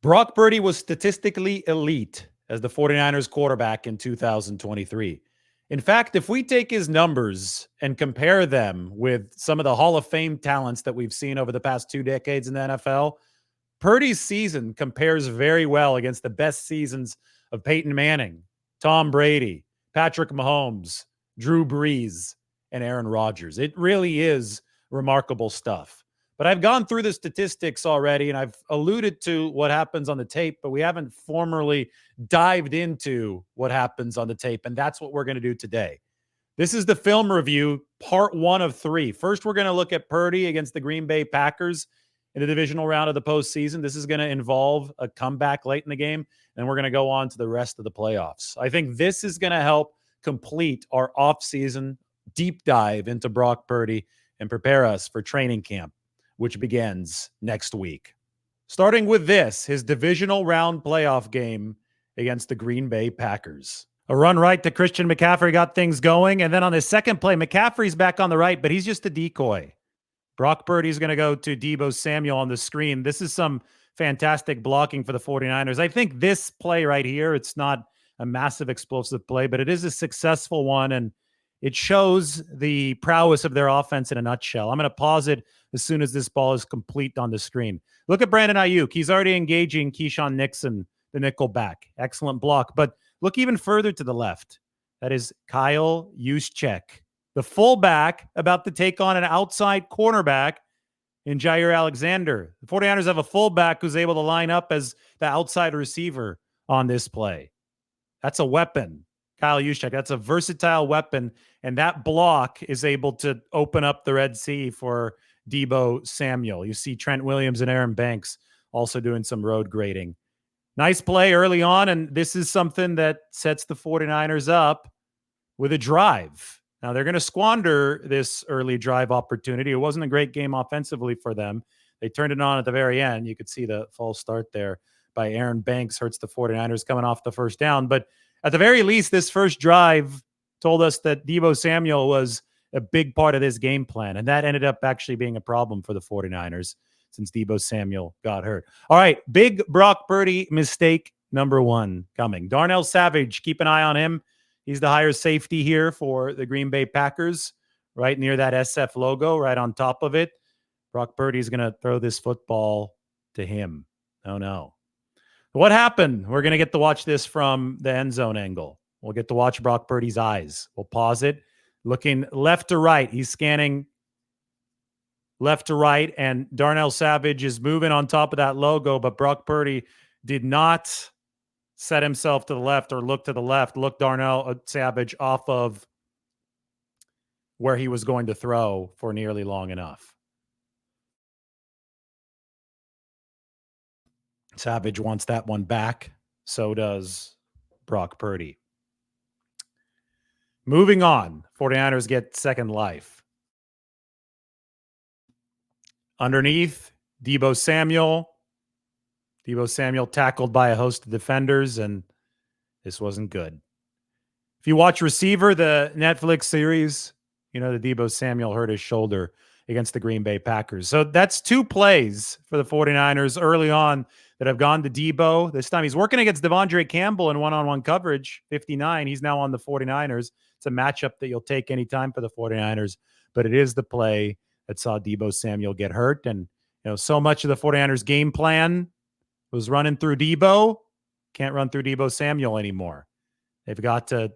Brock Purdy was statistically elite as the 49ers quarterback in 2023. In fact, if we take his numbers and compare them with some of the Hall of Fame talents that we've seen over the past 2 decades in the NFL, Purdy's season compares very well against the best seasons of Peyton Manning, Tom Brady, Patrick Mahomes, Drew Brees, and Aaron Rodgers. It really is remarkable stuff. But I've gone through the statistics already, and I've alluded to what happens on the tape, but we haven't formally dived into what happens on the tape, and that's what we're going to do today. This is the film review, part 1 of 3. First, we're going to look at Purdy against the Green Bay Packers in the divisional round of the postseason. This is going to involve a comeback late in the game, and we're going to go on to the rest of the playoffs. I think this is going to help complete our offseason deep dive into Brock Purdy and prepare us for training camp, which begins next week. Starting with this, his divisional round playoff game against the Green Bay Packers. A run right to Christian McCaffrey got things going, and then on the second play, McCaffrey's back on the right, but he's just a decoy. Brock Purdy's going to go to Deebo Samuel on the screen. This is some fantastic blocking for the 49ers. I think this play right here, it's not a massive explosive play, but it is a successful one, and it shows the prowess of their offense in a nutshell. I'm going to pause it as soon as this ball is complete on the screen. Look at Brandon Ayuk. He's already engaging Keyshawn Nixon, the nickel back. Excellent block. But look even further to the left. That is Kyle Juszczyk, the fullback, about to take on an outside cornerback in Jair Alexander. The 49ers have a fullback who's able to line up as the outside receiver on this play. That's a weapon. Kyle Juszczyk, that's a versatile weapon, and that block is able to open up the Red Sea for Deebo Samuel. You see Trent Williams and Aaron Banks also doing some road grading. Nice play early on, and this is something that sets the 49ers up with a drive. Now, they're going to squander this early drive opportunity. It wasn't a great game offensively for them. They turned it on at the very end. You could see the false start there by Aaron Banks hurts the 49ers coming off the first down, but at the very least, this first drive told us that Deebo Samuel was a big part of this game plan, and that ended up actually being a problem for the 49ers since Deebo Samuel got hurt. All right, big Brock Purdy mistake number 1 coming. Darnell Savage, keep an eye on him. He's the higher safety here for the Green Bay Packers, right near that SF logo, right on top of it. Brock Purdy's going to throw this football to him. Oh, no. What happened? We're going to get to watch this from the end zone angle. We'll get to watch Brock Purdy's eyes. We'll pause it. Looking left to right. He's scanning left to right, and Darnell Savage is moving on top of that logo, but Brock Purdy did not set himself to the left or look to the left. Look Darnell Savage off of where he was going to throw for nearly long enough. Savage wants that one back. So does Brock Purdy. Moving on. 49ers get second life. Underneath, Deebo Samuel. Deebo Samuel tackled by a host of defenders, and this wasn't good. If you watch Receiver, the Netflix series, you know the Deebo Samuel hurt his shoulder against the Green Bay Packers. So that's 2 plays for the 49ers early on that have gone to Deebo. This time he's working against Devondre Campbell in one-on-one coverage, 59. He's now on the 49ers. It's a matchup that you'll take anytime for the 49ers, but it is the play that saw Deebo Samuel get hurt. And, so much of the 49ers game plan was running through Deebo. Can't run through Deebo Samuel anymore. They've got to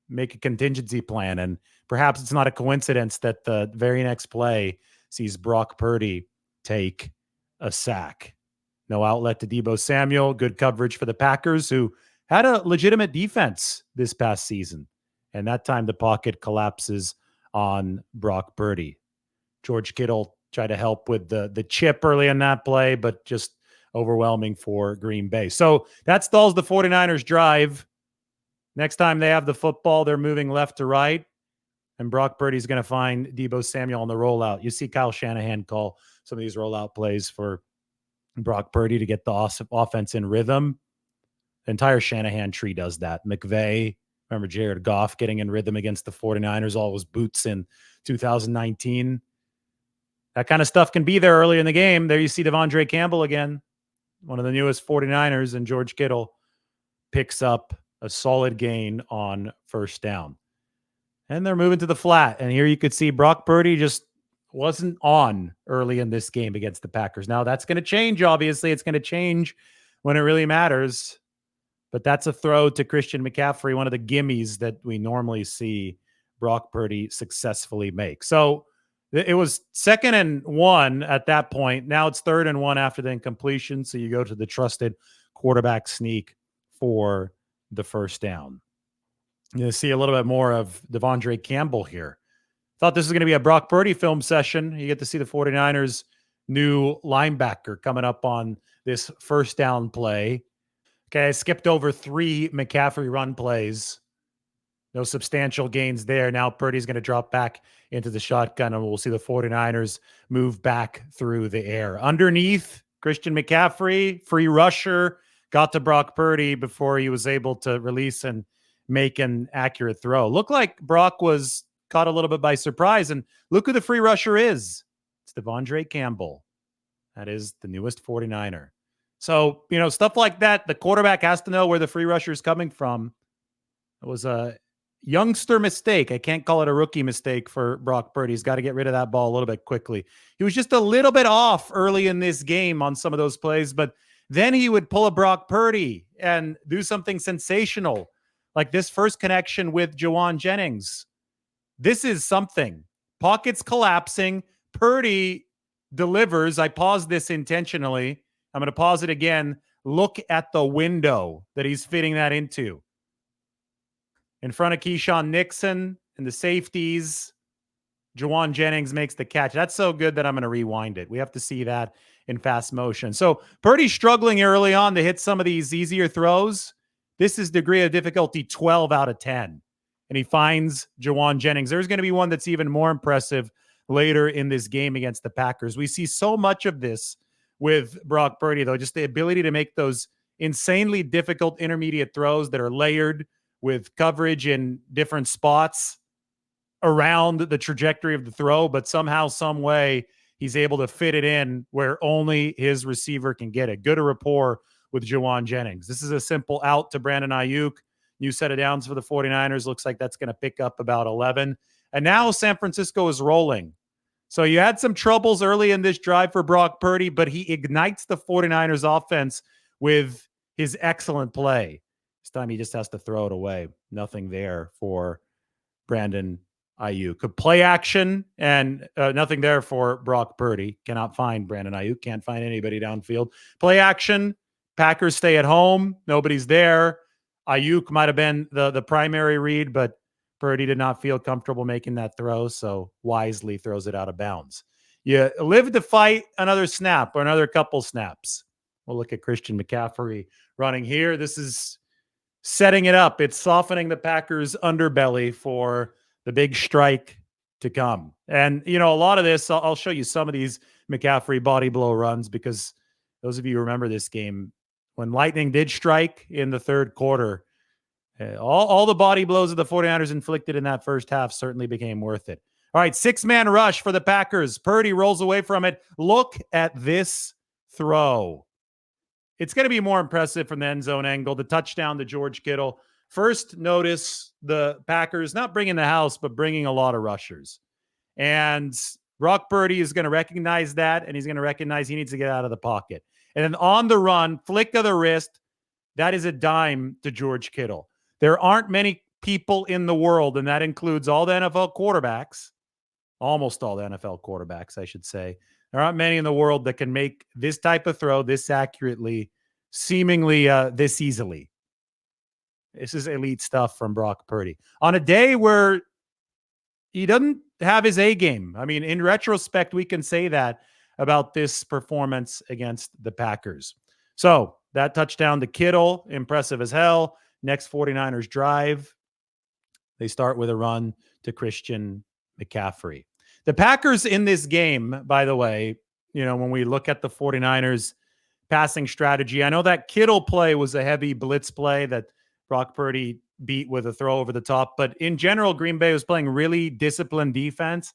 make a contingency plan, and perhaps it's not a coincidence that the very next play sees Brock Purdy take a sack. No outlet to Deebo Samuel. Good coverage for the Packers, who had a legitimate defense this past season. And that time the pocket collapses on Brock Purdy. George Kittle tried to help with the chip early in that play, but just overwhelming for Green Bay. So that stalls the 49ers drive. Next time they have the football, they're moving left to right. And Brock Purdy's going to find Deebo Samuel on the rollout. You see Kyle Shanahan call some of these rollout plays for Brock Purdy to get the offense in rhythm. The entire Shanahan tree does that. McVay, remember Jared Goff getting in rhythm against the 49ers, all his boots in 2019. That kind of stuff can be there early in the game. There you see Devondre Campbell again. one of the newest 49ers, and George Kittle picks up a solid gain on first down. And they're moving to the flat. And here you could see Brock Purdy just wasn't on early in this game against the Packers. Now, that's going to change, obviously. It's going to change when it really matters. But that's a throw to Christian McCaffrey, one of the gimmies that we normally see Brock Purdy successfully make. So it was 2nd and 1 at that point. Now it's 3rd and 1 after the incompletion. So you go to the trusted quarterback sneak for the first down. You're going to see a little bit more of Devondre Campbell here. Thought this was going to be a Brock Purdy film session. You get to see the 49ers' new linebacker coming up on this first down play. Okay, I skipped over 3 McCaffrey run plays. No substantial gains there. Now Purdy's going to drop back into the shotgun, and we'll see the 49ers move back through the air. Underneath, Christian McCaffrey, free rusher, got to Brock Purdy before he was able to release and make an accurate throw. Looked like Brock was caught a little bit by surprise, and look who the free rusher is. It's Devondre Campbell. That is the newest 49er. So, stuff like that, the quarterback has to know where the free rusher is coming from. It was a youngster mistake. I can't call it a rookie mistake for Brock Purdy. He's got to get rid of that ball a little bit quickly. He was just a little bit off early in this game on some of those plays, but then he would pull a Brock Purdy and do something sensational, like this first connection with Juwan Jennings. This is something. Pockets collapsing. Purdy delivers. I paused this intentionally. I'm going to pause it again. Look at the window that he's fitting that into. In front of Keyshawn Nixon and the safeties, Juwan Jennings makes the catch. That's so good that I'm going to rewind it. We have to see that in fast motion. So Purdy's struggling early on to hit some of these easier throws. This is degree of difficulty 12 out of 10. And he finds Juwan Jennings. There's going to be one that's even more impressive later in this game against the Packers. We see so much of this with Brock Purdy, though, just the ability to make those insanely difficult intermediate throws that are layered with coverage in different spots around the trajectory of the throw, but somehow, some way, he's able to fit it in where only his receiver can get it. Good rapport with Juwan Jennings. This is a simple out to Brandon Ayuk. New set of downs for the 49ers. Looks like that's going to pick up about 11. And now San Francisco is rolling. So you had some troubles early in this drive for Brock Purdy, but he ignites the 49ers offense with his excellent play. This time he just has to throw it away. Nothing there for Brandon Ayuk. Could play action and nothing there for Brock Purdy. Cannot find Brandon Ayuk. Can't find anybody downfield. Play action. Packers stay at home. Nobody's there. Ayuk might have been the primary read, but Purdy did not feel comfortable making that throw, so wisely throws it out of bounds. You live to fight another snap or another couple snaps. We'll look at Christian McCaffrey running here. This is setting it up. It's softening the Packers' underbelly for the big strike to come. And, a lot of this, I'll show you some of these McCaffrey body blow runs because those of you who remember this game, when lightning did strike in the third quarter, all the body blows that the 49ers inflicted in that first half certainly became worth it. All right, 6-man rush for the Packers. Purdy rolls away from it. Look at this throw. It's going to be more impressive from the end zone angle. The touchdown to George Kittle. First, notice the Packers not bringing the house, but bringing a lot of rushers. And Brock Purdy is going to recognize that, and he's going to recognize he needs to get out of the pocket. And then on the run, flick of the wrist, that is a dime to George Kittle. There aren't many people in the world, and that includes all the NFL quarterbacks, almost all the NFL quarterbacks, I should say. There aren't many in the world that can make this type of throw this accurately, seemingly this easily. This is elite stuff from Brock Purdy. On a day where he doesn't have his A game. I mean, in retrospect, we can say that about this performance against the Packers. So that touchdown to Kittle, impressive as hell. Next 49ers drive, they start with a run to Christian McCaffrey. The Packers in this game, by the way, when we look at the 49ers passing strategy, I know that Kittle play was a heavy blitz play that Brock Purdy beat with a throw over the top. But in general, Green Bay was playing really disciplined defense,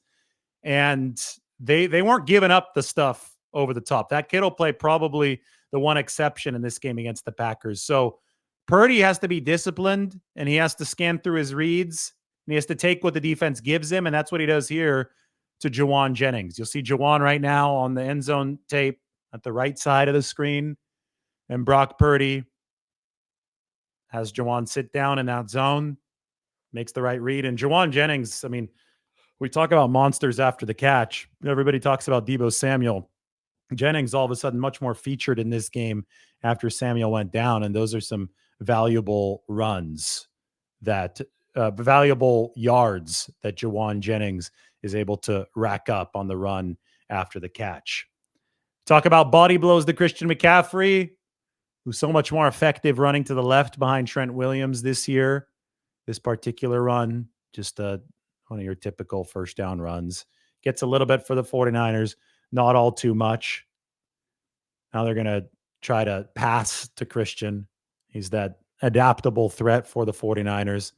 and they weren't giving up the stuff over the top. That Kittle play probably the one exception in this game against the Packers. So Purdy has to be disciplined, and he has to scan through his reads, and he has to take what the defense gives him, and that's what he does here to Juwan Jennings. You'll see Juwan right now on the end zone tape at the right side of the screen, and Brock Purdy has Juwan sit down in that zone, makes the right read. And Juwan Jennings, I mean, we talk about monsters after the catch. Everybody talks about Deebo Samuel. Jennings all of a sudden much more featured in this game after Samuel went down. And those are some valuable runs that valuable yards that Juwan Jennings is able to rack up on the run after the catch. Talk about body blows to Christian McCaffrey, who's so much more effective running to the left behind Trent Williams this year. This particular run, just one of your typical first down runs. Gets a little bit for the 49ers, not all too much. Now they're going to try to pass to Christian. He's that adaptable threat for the 49ers.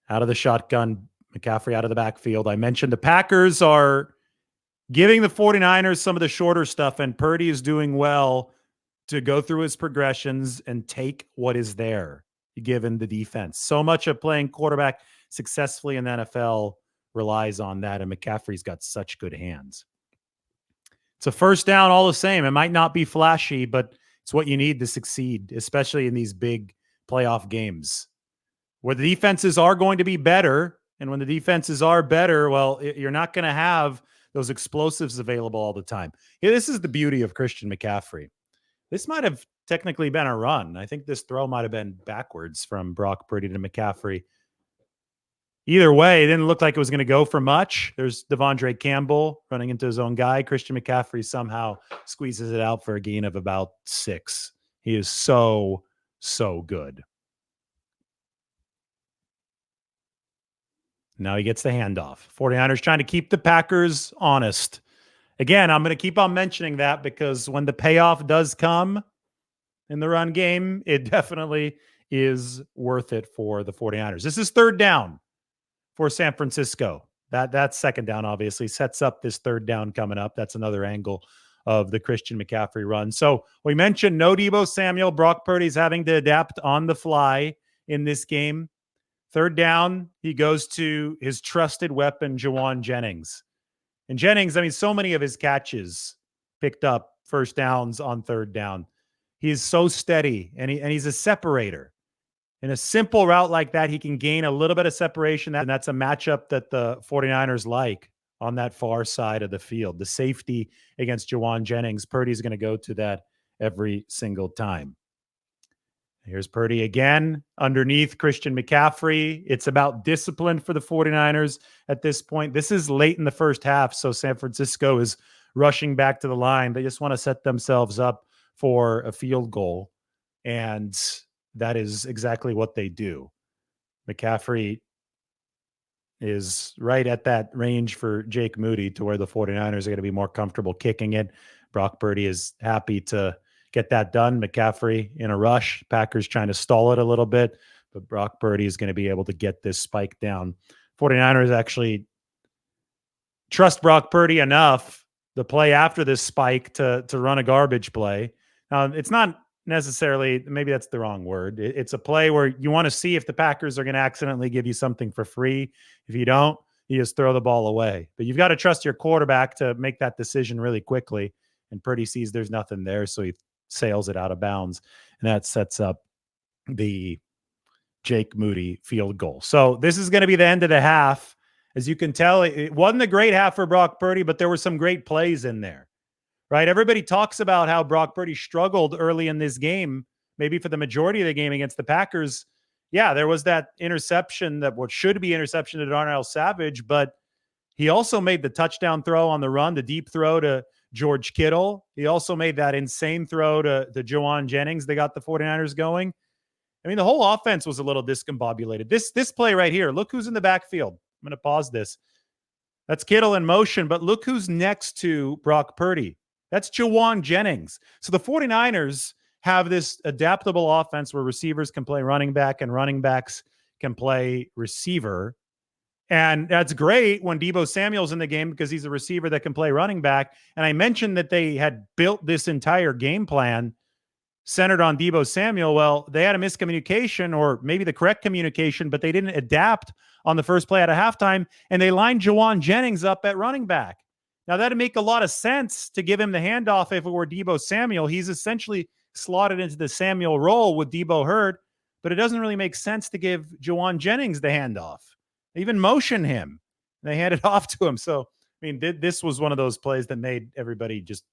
Out of the shotgun, McCaffrey out of the backfield. I mentioned the Packers are giving the 49ers some of the shorter stuff, and Purdy is doing well to go through his progressions and take what is there given the defense. So much of playing quarterback successfully in the NFL relies on that, and McCaffrey's got such good hands. It's a first down all the same. It might not be flashy, but it's what you need to succeed, especially in these big playoff games where the defenses are going to be better. And when the defenses are better, well, you're not going to have those explosives available all the time. Yeah, this is the beauty of Christian McCaffrey. This might have technically been a run. I think this throw might have been backwards from Brock Purdy to McCaffrey. Either way, it didn't look like it was going to go for much. There's Devondre Campbell running into his own guy. Christian McCaffrey somehow squeezes it out for a gain of about 6. He is so good. Now he gets the handoff. 49ers trying to keep the Packers honest. Again, I'm going to keep on mentioning that because when the payoff does come in the run game, it definitely is worth it for the 49ers. This is third down for San Francisco. That second down obviously sets up this third down coming up. That's another angle of the Christian McCaffrey run. So we mentioned no Deebo Samuel. Brock Purdy's having to adapt on the fly in this game. Third down, he goes to his trusted weapon, Juwan Jennings. And Jennings, I mean, so many of his catches picked up first downs on third down. He's so steady, and he's a separator. In a simple route like that, he can gain a little bit of separation, and that's a matchup that the 49ers like on that far side of the field. The safety against Juwan Jennings, Purdy's going to go to that every single time. Here's Purdy again underneath Christian McCaffrey. It's about discipline for the 49ers at this point. This is late in the first half, so San Francisco is rushing back to the line. They just want to set themselves up for a field goal, and that is exactly what they do. McCaffrey is right at that range for Jake Moody to where the 49ers are going to be more comfortable kicking it. Brock Purdy is happy to get that done. McCaffrey in a rush. Packers trying to stall it a little bit, but Brock Purdy is going to be able to get this spike down. 49ers actually trust Brock Purdy enough the play after this spike to run a garbage play. It's not necessarily, maybe that's the wrong word. It's a play where you want to see if the Packers are going to accidentally give you something for free. If you don't, you just throw the ball away. But you've got to trust your quarterback to make that decision really quickly. And Purdy sees there's nothing there, so he sails it out of bounds, and that sets up the Jake Moody field goal. So this is going to be the end of the half. As you can tell, it wasn't a great half for Brock Purdy, but there were some great plays in there, right? Everybody talks about how Brock Purdy struggled early in this game, maybe for the majority of the game against the Packers. Yeah, there was that interception, that what should be interception to Darnell Savage, but he also made the touchdown throw on the run, the deep throw to George Kittle. He also made that insane throw to Juwan Jennings. They got the 49ers going. I mean, the whole offense was a little discombobulated. This play right here, look who's in the backfield. I'm going to pause this. That's Kittle in motion, but look who's next to Brock Purdy. That's Juwan Jennings. So the 49ers have this adaptable offense where receivers can play running back and running backs can play receiver. And that's great when Deebo Samuel's in the game because he's a receiver that can play running back. And I mentioned that they had built this entire game plan centered on Deebo Samuel. Well, they had a miscommunication or maybe the correct communication, but they didn't adapt on the first play out of halftime, and they lined Juwan Jennings up at running back. Now, that'd make a lot of sense to give him the handoff if it were Deebo Samuel. He's essentially slotted into the Samuel role with Deebo hurt, but it doesn't really make sense to give Juwan Jennings the handoff. They even motion him. They hand it off to him. So, I mean, this was one of those plays that made everybody just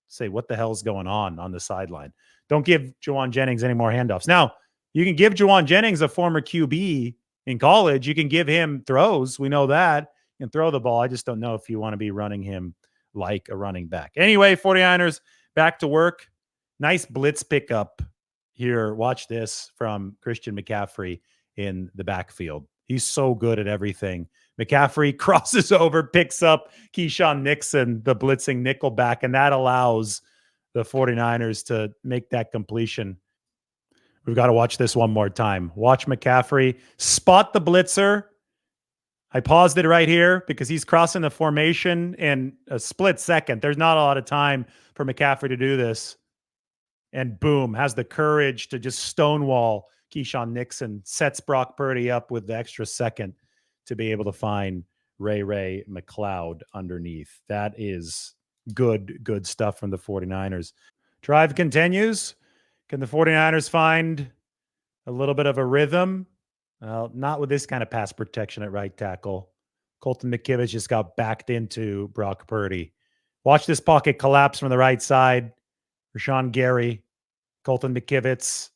say, what the hell's going on the sideline? Don't give Juwan Jennings any more handoffs. Now, you can give Juwan Jennings, a former QB in college. You can give him throws. We know that. You can throw the ball. I just don't know if you want to be running him like a running back. Anyway, 49ers back to work. Nice blitz pickup here. Watch this from Christian McCaffrey in the backfield. He's so good at everything. McCaffrey crosses over, picks up Keyshawn Nixon, the blitzing nickelback, and that allows the 49ers to make that completion. We've got to watch this one more time. Watch McCaffrey spot the blitzer. I paused it right here because he's crossing the formation in a split second. There's not a lot of time for McCaffrey to do this. And boom, has the courage to just stonewall Keyshawn Nixon, sets Brock Purdy up with the extra second to be able to find Ray McCloud underneath. That is good stuff from the 49ers. Drive continues. Can the 49ers find a little bit of a rhythm? Well, not with this kind of pass protection at right tackle. Colton McKivitz just got backed into Brock Purdy. Watch this pocket collapse from the right side. Rashawn Gary, Colton McKivitz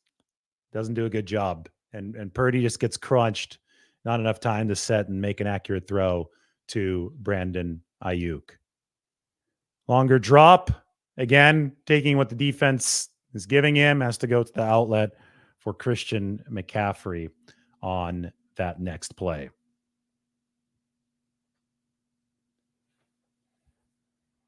doesn't do a good job. And Purdy just gets crunched. Not enough time to set and make an accurate throw to Brandon Ayuk. Longer drop. Again, taking what the defense is giving him, has to go to the outlet for Christian McCaffrey on that next play.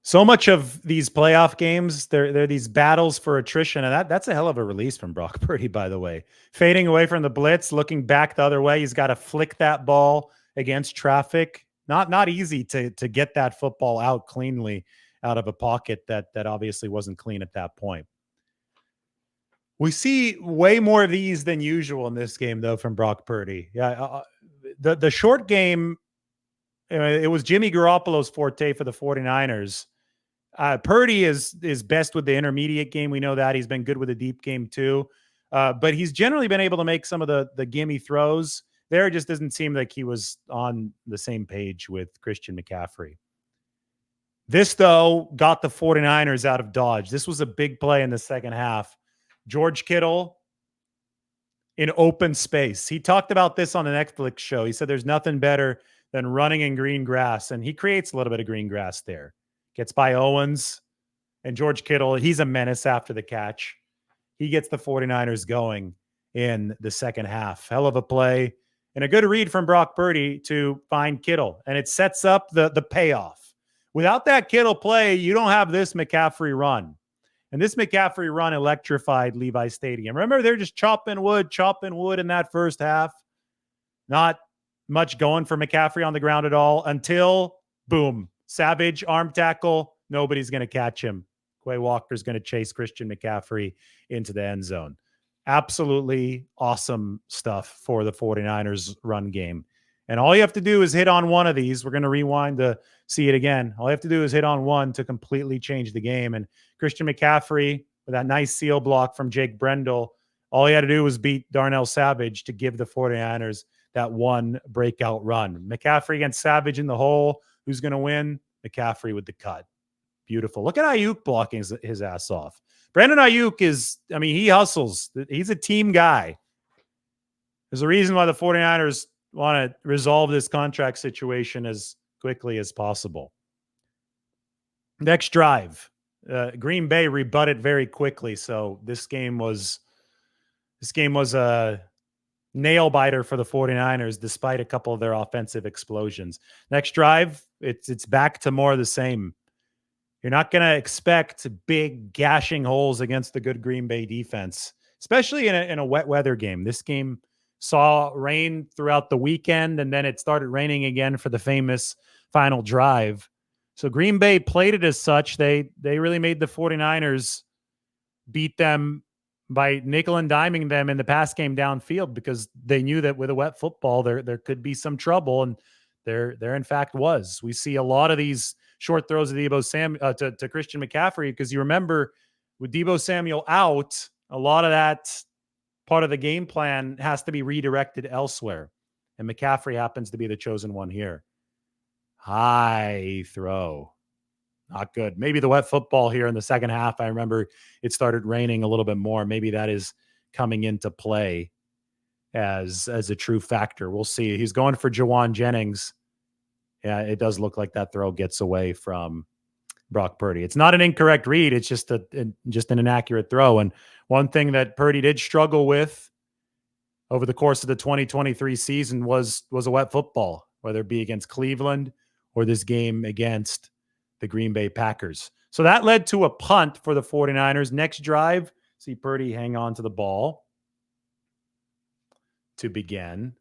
So much of these playoff games, they're these battles for attrition, and that's a hell of a release from Brock Purdy, by the way. Fading away from the blitz, looking back the other way. He's got to flick that ball against traffic. Not easy to get that football out cleanly out of a pocket that obviously wasn't clean at that point. We see way more of these than usual in this game, though, from Brock Purdy. Yeah, the short game, it was Jimmy Garoppolo's forte for the 49ers. Purdy is best with the intermediate game. We know that. He's been good with the deep game too. But he's generally been able to make some of the gimme throws. There, it just doesn't seem like he was on the same page with Christian McCaffrey. This, though, got the 49ers out of dodge. This was a big play in the second half. George Kittle in open space. He talked about this on the Netflix show. He said there's nothing better than running in green grass, and he creates a little bit of green grass there. Gets by Owens, and George Kittle, he's a menace after the catch. He gets the 49ers going in the second half. Hell of a play, and a good read from Brock Purdy to find Kittle, and it sets up the payoff. Without that Kittle play, you don't have this McCaffrey run. And this McCaffrey run electrified Levi Stadium. Remember, they're just chopping wood in that first half. Not much going for McCaffrey on the ground at all until, boom, Savage, arm tackle. Nobody's going to catch him. Quay Walker's going to chase Christian McCaffrey into the end zone. Absolutely awesome stuff for the 49ers run game. And all you have to do is hit on one of these. We're going to rewind to see it again. All you have to do is hit on one to completely change the game. And Christian McCaffrey, with that nice seal block from Jake Brendel, all he had to do was beat Darnell Savage to give the 49ers that one breakout run. McCaffrey against Savage in the hole. Who's going to win? McCaffrey with the cut. Beautiful. Look at Ayuk blocking his ass off. Brandon Ayuk he hustles. He's a team guy. There's a reason why the 49ers want to resolve this contract situation as quickly as possible. Next drive. Green Bay rebutted very quickly, so this game was a nail biter for the 49ers despite a couple of their offensive explosions. Next drive, it's back to more of the same. You're not going to expect big gashing holes against the good Green Bay defense, especially in a wet weather game. This game saw rain throughout the weekend, and then it started raining again for the famous final drive. So Green Bay played it as such. They really made the 49ers beat them by nickel and diming them in the pass game downfield, because they knew that with a wet football there could be some trouble, and there in fact was. We see a lot of these short throws of to Christian McCaffrey, because you remember with Deebo Samuel out, a lot of that part of the game plan has to be redirected elsewhere, and McCaffrey happens to be the chosen one here. High throw. Not good. Maybe the wet football here in the second half. I remember it started raining a little bit more. Maybe that is coming into play as a true factor. We'll see. He's going for Jawan Jennings. Yeah, it does look like that throw gets away from Brock Purdy. It's not an incorrect read. It's just an inaccurate throw. And one thing that Purdy did struggle with over the course of the 2023 season was a wet football, whether it be against Cleveland or this game against the Green Bay Packers. So that led to a punt for the 49ers. Next drive, see Purdy hang on to the ball to begin.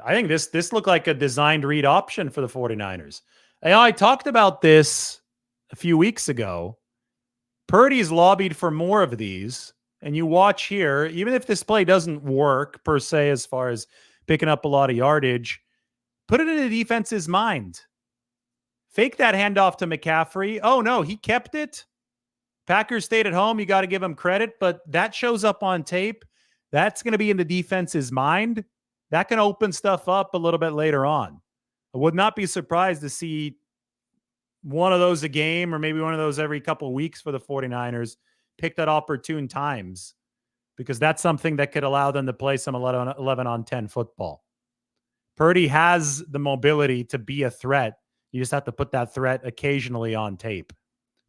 I think this looked like a designed read option for the 49ers. I talked about this a few weeks ago. Purdy's lobbied for more of these, and you watch here, even if this play doesn't work per se as far as picking up a lot of yardage, put it in the defense's mind. Fake that handoff to McCaffrey. Oh, no, he kept it. Packers stayed at home. You got to give him credit, but that shows up on tape. That's going to be in the defense's mind. That can open stuff up a little bit later on. I would not be surprised to see one of those a game, or maybe one of those every couple of weeks for the 49ers, picked at opportune times, because that's something that could allow them to play some 11 on 10 football. Purdy has the mobility to be a threat. You just have to put that threat occasionally on tape.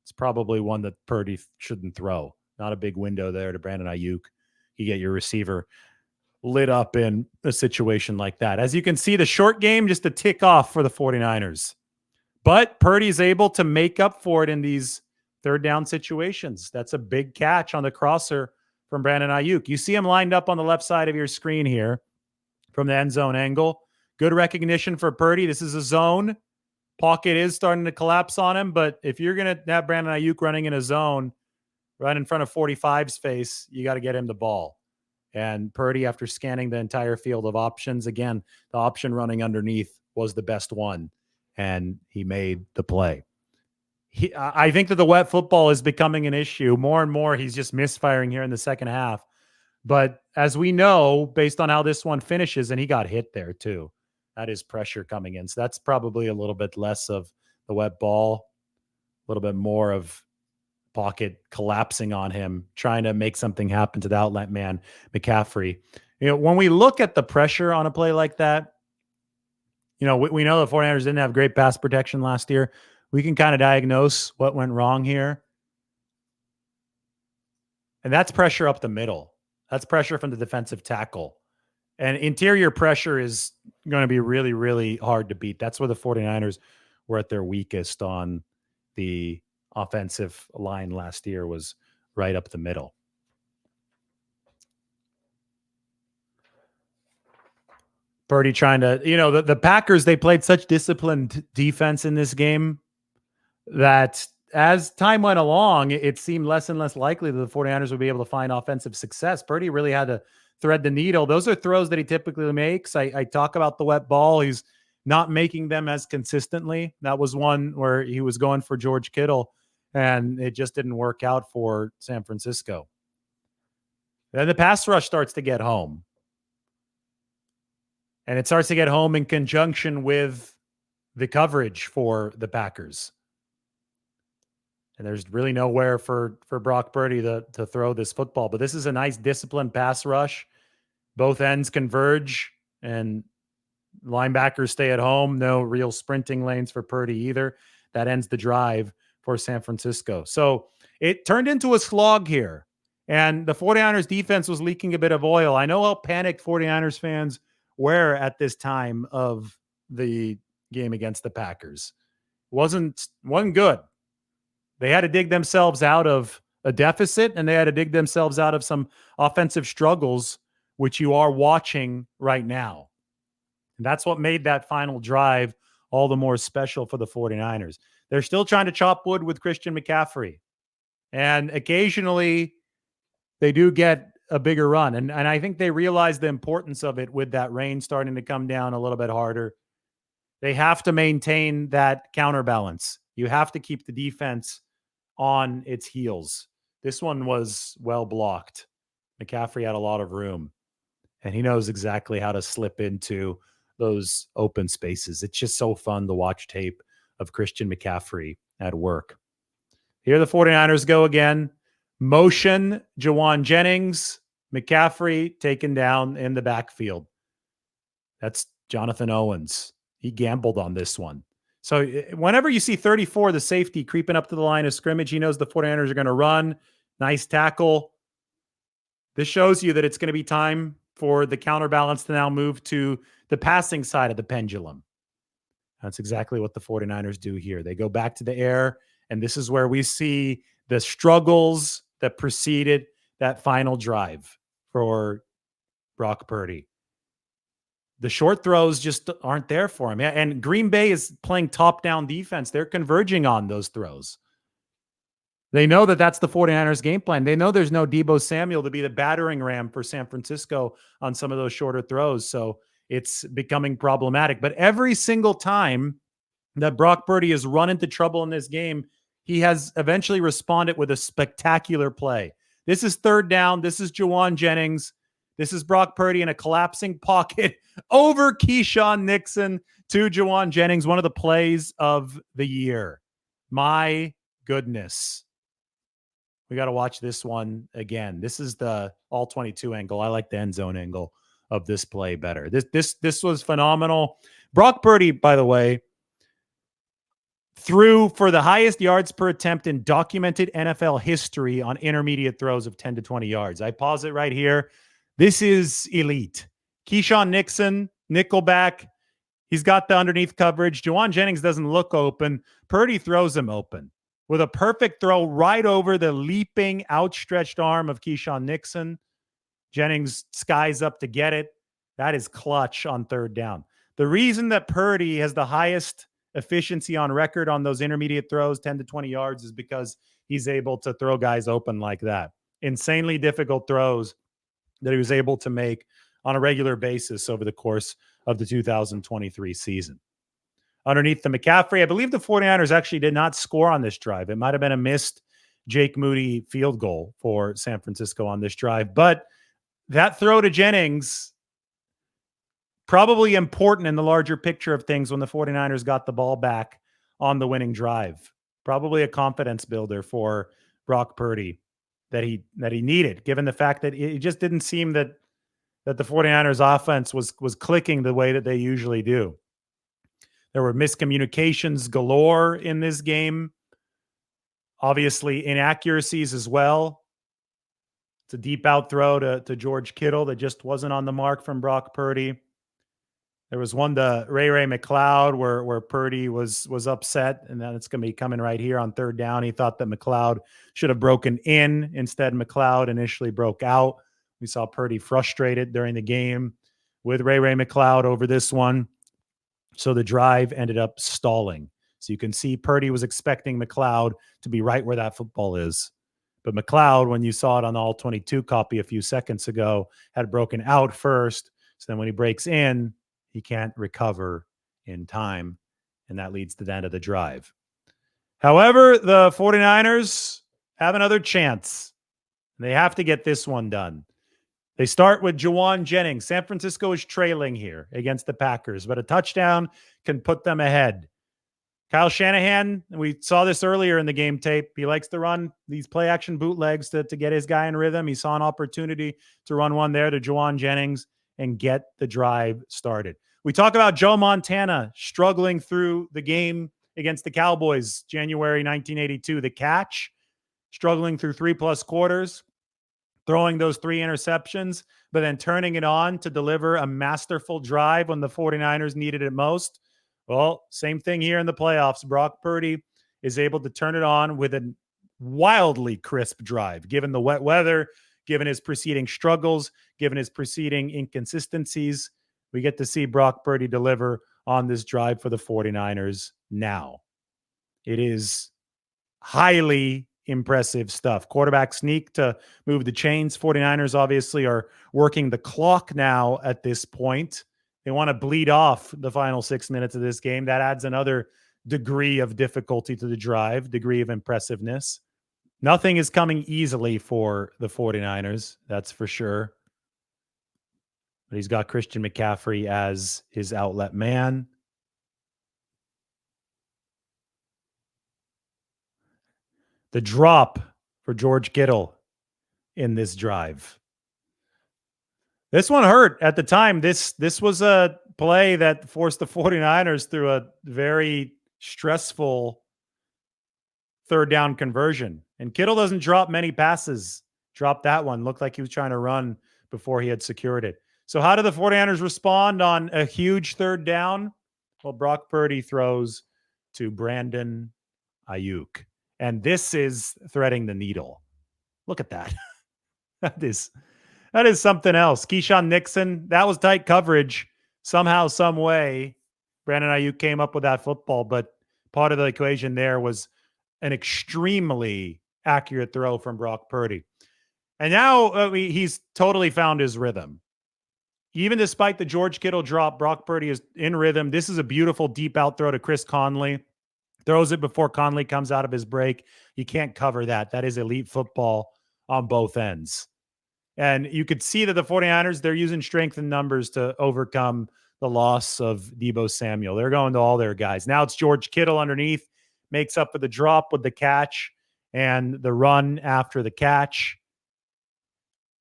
It's probably one that Purdy shouldn't throw. Not a big window there to Brandon Ayuk. You get your receiver lit up in a situation like that. As you can see, the short game just a tick off for the 49ers. But Purdy's able to make up for it in these third down situations. That's a big catch on the crosser from Brandon Ayuk. You see him lined up on the left side of your screen here from the end zone angle. Good recognition for Purdy. This is a zone. Pocket is starting to collapse on him, but if you're going to have Brandon Ayuk running in a zone right in front of 45's face, you got to get him the ball. And Purdy, after scanning the entire field of options, again, the option running underneath was the best one, and he made the play. I think that the wet football is becoming an issue. More and more, he's just misfiring here in the second half. But as we know, based on how this one finishes, and he got hit there too, that is pressure coming in. So that's probably a little bit less of the wet ball, a little bit more of pocket collapsing on him, trying to make something happen to the outlet man, McCaffrey. When we look at the pressure on a play like that, we know the 49ers didn't have great pass protection last year. We can kind of diagnose what went wrong here. And that's pressure up the middle. That's pressure from the defensive tackle. And interior pressure is going to be really, really hard to beat. That's where the 49ers were at their weakest on the offensive line last year, was right up the middle. Purdy trying to, the Packers, they played such disciplined defense in this game that as time went along, it seemed less and less likely that the 49ers would be able to find offensive success. Purdy really had to thread the needle. Those are throws that he typically makes. I talk about the wet ball. He's not making them as consistently. That was one where he was going for George Kittle, and it just didn't work out for San Francisco. Then the pass rush starts to get home. And it starts to get home in conjunction with the coverage for the Packers. And there's really nowhere for Brock Purdy to throw this football. But this is a nice disciplined pass rush. Both ends converge, and linebackers stay at home. No real sprinting lanes for Purdy either. That ends the drive for San Francisco. So it turned into a slog here. And the 49ers defense was leaking a bit of oil. I know how panicked 49ers fans were at this time of the game against the Packers. Wasn't good. They had to dig themselves out of a deficit, and they had to dig themselves out of some offensive struggles which you are watching right now. And that's what made that final drive all the more special for the 49ers. They're still trying to chop wood with Christian McCaffrey. And occasionally they do get a bigger run. And I think they realize the importance of it with that rain starting to come down a little bit harder. They have to maintain that counterbalance. You have to keep the defense on its heels. This one was well blocked. McCaffrey had a lot of room, and he knows exactly how to slip into those open spaces. It's just so fun to watch tape of Christian McCaffrey at work. Here the 49ers go again. Motion, Jawan Jennings, McCaffrey taken down in the backfield. That's Jonathan Owens. He gambled on this one. So whenever you see 34, the safety creeping up to the line of scrimmage, he knows the 49ers are going to run. Nice tackle. This shows you that it's going to be time for the counterbalance to now move to the passing side of the pendulum. That's exactly what the 49ers do here. They go back to the air, and this is where we see the struggles that preceded that final drive for Brock Purdy. The short throws just aren't there for him. And Green Bay is playing top-down defense. They're converging on those throws. They know that that's the 49ers game plan. They know there's no Deebo Samuel to be the battering ram for San Francisco on some of those shorter throws. So it's becoming problematic. But every single time that Brock Purdy has run into trouble in this game, he has eventually responded with a spectacular play. This is third down. This is Jawan Jennings. This is Brock Purdy in a collapsing pocket over Keyshawn Nixon to Jawan Jennings, one of the plays of the year. My goodness. We got to watch this one again. This is the all 22 angle. I like the end zone angle of this play better. This was phenomenal. Brock Purdy, by the way, threw for the highest yards per attempt in documented NFL history on intermediate throws of 10 to 20 yards. I pause it right here. This is elite. Keyshawn Nixon, nickelback. He's got the underneath coverage. Jawan Jennings doesn't look open. Purdy throws him open with a perfect throw right over the leaping, outstretched arm of Keyshawn Nixon. Jennings skies up to get it. That is clutch on third down. The reason that Purdy has the highest efficiency on record on those intermediate throws, 10 to 20 yards, is because he's able to throw guys open like that. Insanely difficult throws that he was able to make on a regular basis over the course of the 2023 season. Underneath the McCaffrey, I believe the 49ers actually did not score on this drive. It might have been a missed Jake Moody field goal for San Francisco on this drive. But that throw to Jennings, probably important in the larger picture of things when the 49ers got the ball back on the winning drive. Probably a confidence builder for Brock Purdy that he needed, given the fact that it just didn't seem that the 49ers offense was clicking the way that they usually do. There were miscommunications galore in this game. Obviously, inaccuracies as well. It's a deep out throw to George Kittle that just wasn't on the mark from Brock Purdy. There was one to Ray McLeod where Purdy was upset, and then it's going to be coming right here on third down. He thought that McLeod should have broken in. Instead, McLeod initially broke out. We saw Purdy frustrated during the game with Ray McLeod over this one. So the drive ended up stalling. So you can see Purdy was expecting McLeod to be right where that football is. But McLeod, when you saw it on the all 22 copy a few seconds ago, had broken out first. So then when he breaks in, he can't recover in time, and that leads to the end of the drive. However, the 49ers have another chance. They have to get this one done. They start with Jawan Jennings. San Francisco is trailing here against the Packers, but a touchdown can put them ahead. Kyle Shanahan, we saw this earlier in the game tape. He likes to run these play-action bootlegs to get his guy in rhythm. He saw an opportunity to run one there to Jawan Jennings and get the drive started. We talk about Joe Montana struggling through the game against the Cowboys, January 1982. The catch, struggling through 3+ quarters, throwing those 3 interceptions, but then turning it on to deliver a masterful drive when the 49ers needed it most. Well, same thing here in the playoffs. Brock Purdy is able to turn it on with a wildly crisp drive, given the wet weather, given his preceding struggles, given his preceding inconsistencies. We get to see Brock Purdy deliver on this drive for the 49ers now. It is highly impressive stuff. Quarterback sneak to move the chains. 49ers obviously are working the clock now at this point. They want to bleed off the final 6 minutes of this game. That adds another degree of difficulty to the drive, degree of impressiveness. Nothing is coming easily for the 49ers, that's for sure. But he's got Christian McCaffrey as his outlet man. The drop for George Kittle in this drive. This one hurt at the time. This was a play that forced the 49ers through a very stressful third down conversion. And Kittle doesn't drop many passes. Dropped that one. Looked like he was trying to run before he had secured it. So how do the 49ers respond on a huge third down? Well, Brock Purdy throws to Brandon Ayuk. And this is threading the needle. Look at that. That is something else. Keyshawn Nixon, that was tight coverage. Somehow, some way, Brandon Ayuk came up with that football. But part of the equation there was an extremely accurate throw from Brock Purdy. And now he's totally found his rhythm. Even despite the George Kittle drop, Brock Purdy is in rhythm. This is a beautiful deep out throw to Chris Conley. Throws it before Conley comes out of his break. You can't cover that. That is elite football on both ends. And you could see that the 49ers, they're using strength in numbers to overcome the loss of Deebo Samuel. They're going to all their guys. Now it's George Kittle underneath, makes up for the drop with the catch and the run after the catch.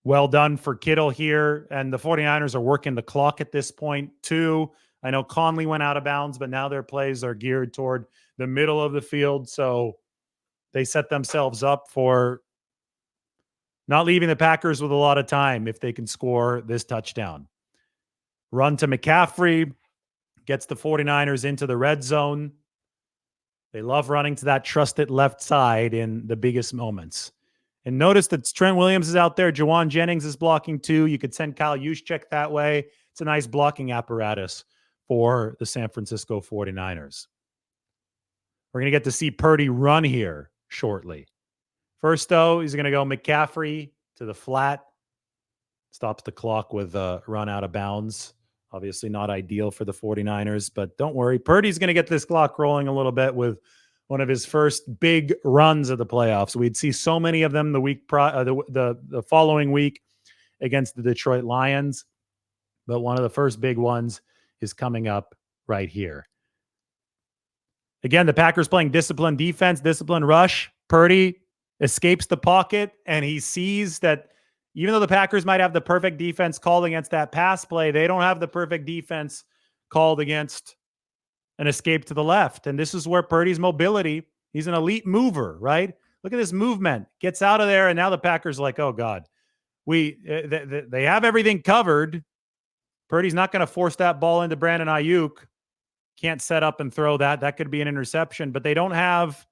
Well done for Kittle here. And the 49ers are working the clock at this point too. I know Conley went out of bounds, but now their plays are geared toward the middle of the field. So they set themselves up for not leaving the Packers with a lot of time if they can score this touchdown. Run to McCaffrey, gets the 49ers into the red zone. They love running to that trusted left side in the biggest moments. And notice that Trent Williams is out there. Jawan Jennings is blocking too. You could send Kyle Juszczyk that way. It's a nice blocking apparatus for the San Francisco 49ers. We're going to get to see Purdy run here shortly. First, though, he's going to go McCaffrey to the flat. Stops the clock with a run out of bounds. Obviously not ideal for the 49ers, but don't worry. Purdy's going to get this clock rolling a little bit with one of his first big runs of the playoffs. We'd see so many of them the following week against the Detroit Lions, but one of the first big ones is coming up right here. Again, the Packers playing disciplined defense, disciplined rush. Purdy escapes the pocket, and he sees that even though the Packers might have the perfect defense called against that pass play, they don't have the perfect defense called against an escape to the left. And this is where Purdy's mobility, he's an elite mover, right? Look at this movement. Gets out of there, and now the Packers are like, oh, God. They have everything covered. Purdy's not going to force that ball into Brandon Ayuk. Can't set up and throw that. That could be an interception, but they don't have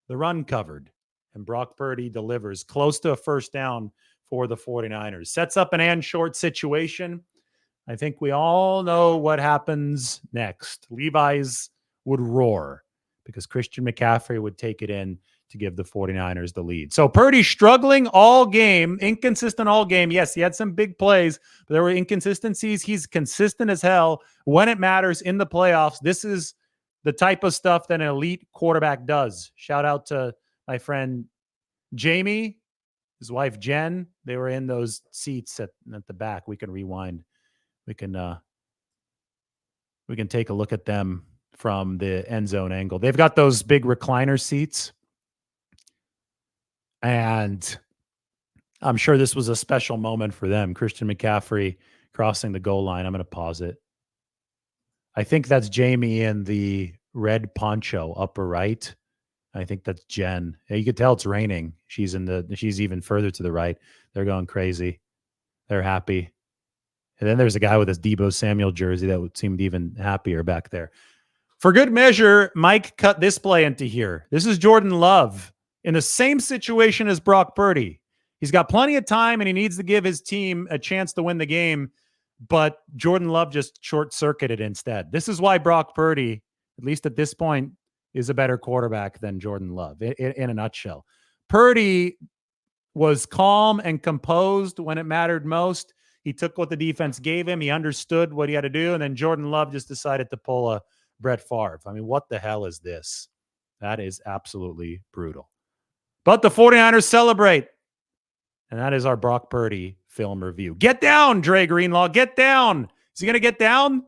the run covered. And Brock Purdy delivers close to a first down for the 49ers. Sets up an and short situation. I think we all know what happens next. Levi's would roar because Christian McCaffrey would take it in to give the 49ers the lead. So Purdy struggling all game, inconsistent all game. Yes, he had some big plays, but there were inconsistencies. He's consistent as hell when it matters in the playoffs. This is the type of stuff that an elite quarterback does. Shout out to my friend Jamie, his wife Jen. They were in those seats at the back. We can rewind. We can take a look at them from the end zone angle. They've got those big recliner seats. And I'm sure this was a special moment for them. Christian McCaffrey crossing the goal line. I'm going to pause it. I think that's Jamie in the red poncho upper right. I think that's Jen. You could tell it's raining. She's even further to the right. They're going crazy. They're happy. And then there's a guy with his Deebo Samuel jersey that seemed even happier back there. For good measure, Mike cut this play into here. This is Jordan Love in the same situation as Brock Purdy. He's got plenty of time and he needs to give his team a chance to win the game, but Jordan Love just short-circuited instead. This is why Brock Purdy, at least at this point, is a better quarterback than Jordan Love in a nutshell. Purdy was calm and composed when it mattered most. He took what the defense gave him. He understood what he had to do. And then Jordan Love just decided to pull a Brett Favre. I mean, what the hell is this? That is absolutely brutal. But the 49ers celebrate. And that is our Brock Purdy film review. Get down, Dre Greenlaw. Get down. Is he going to get down?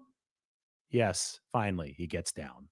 Yes, finally, he gets down.